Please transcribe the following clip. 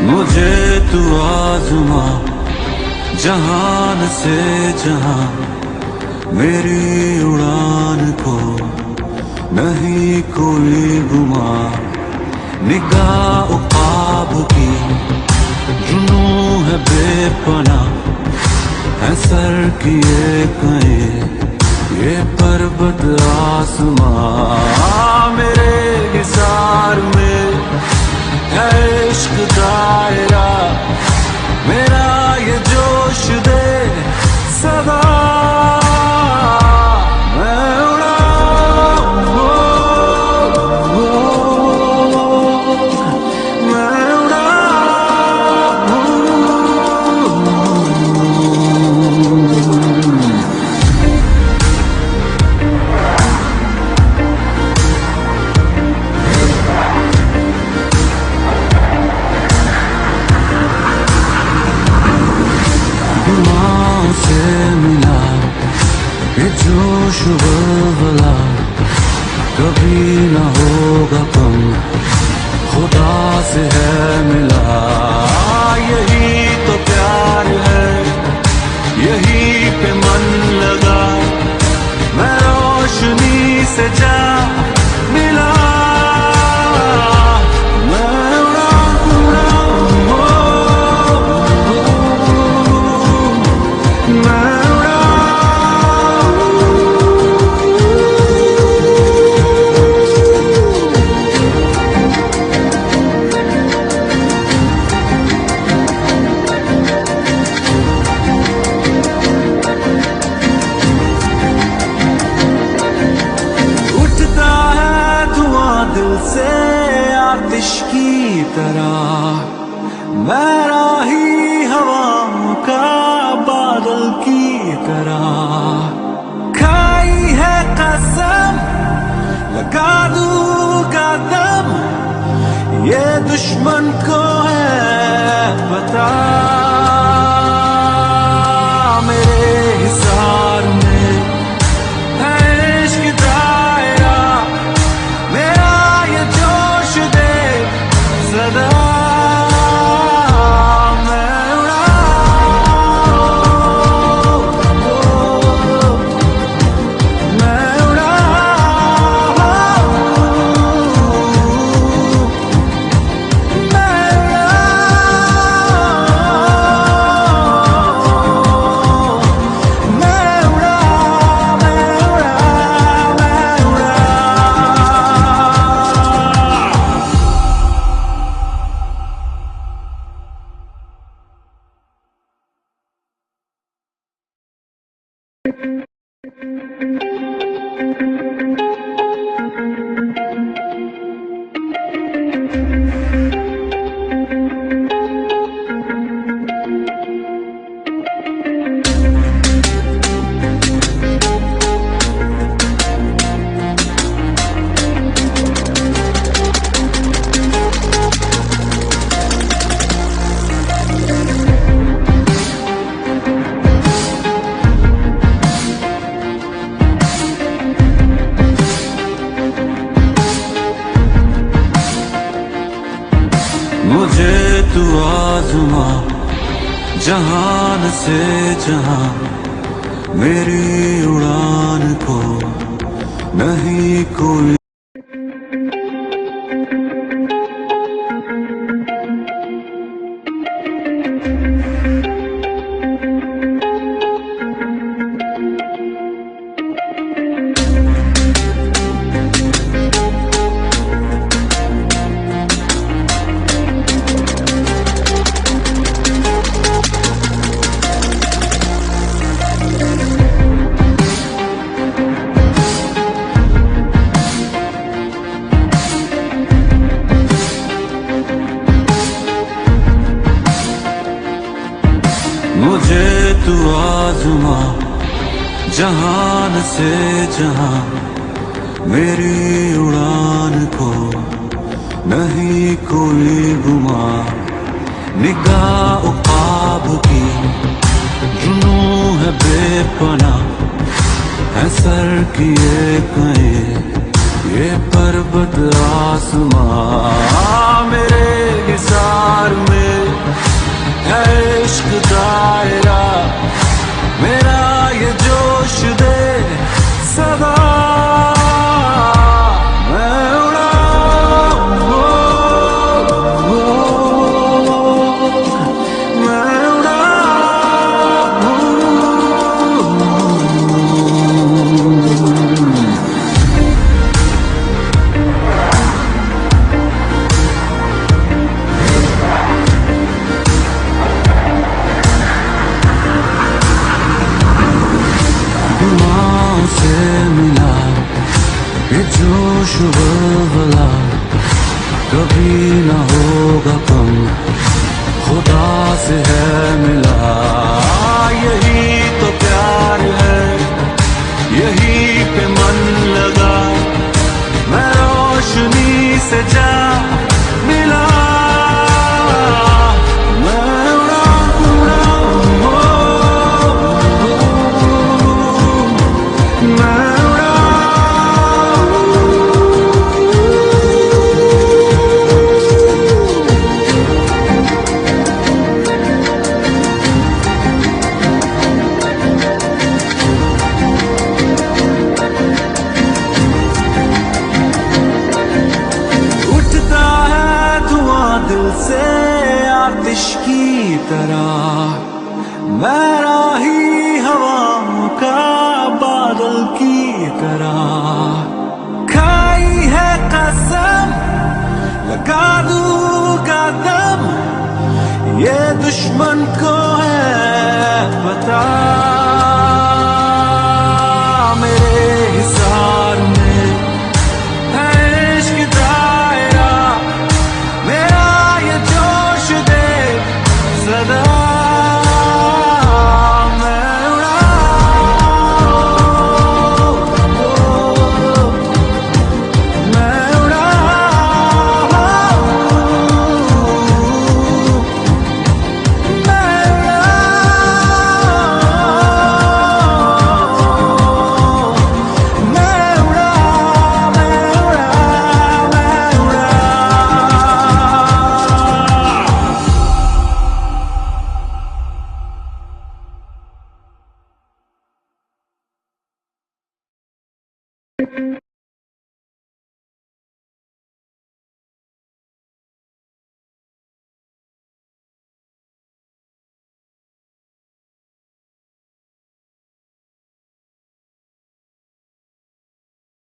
मुझे तू आज़मा जहान से जहां, मेरी उड़ान को नहीं कोई गुमा। निगाह ख्वाब की जुनू है बेपना, है सर किए कहीं ये पर्वत आसमां। मेरे हिसार में है इश्क दायरा, मेरा ये जोश दे सदा। मैं उड़ाऊं, मैं उड़ाऊं। से मिला ये जोश वल्वला, कभी न होगा कम, खुदा से है मिला। यही तो प्यार है, यही पे मन लगा, मैं रोशनी से जा मिला। से आतिश की तरह मैं राही हवाओं का बादल की तरह। खाई है कसम लगा दूंगा दम, ये दुश्मन को है पता। मेरे हिसार में है इश्क दायरा, मेरा ये जोश दे सदा। मैं उड़ाऊं, मैं उड़ाऊं, मैं मुझे तू आज़मा जहान से जहां, मेरी उड़ान को नहीं कोई। जहान से जहां मेरी उड़ान को नहीं कोई गुमा। निगाह ख्वाब की जुनू है बेपना, है सर किए कहीं ये पर्वत आसमां। मेरे हिसार में है इश्क दायरा, मेरा ये जोश दे सदा। से मिला ये जोश वल्वला, कभी न होगा कम, खुदा से है मिला। यही तो प्यार है, यही पे मन लगा, मैं रोशनी से जा मिला। से आतिश की तरह मैं राही हवाओं का बादल की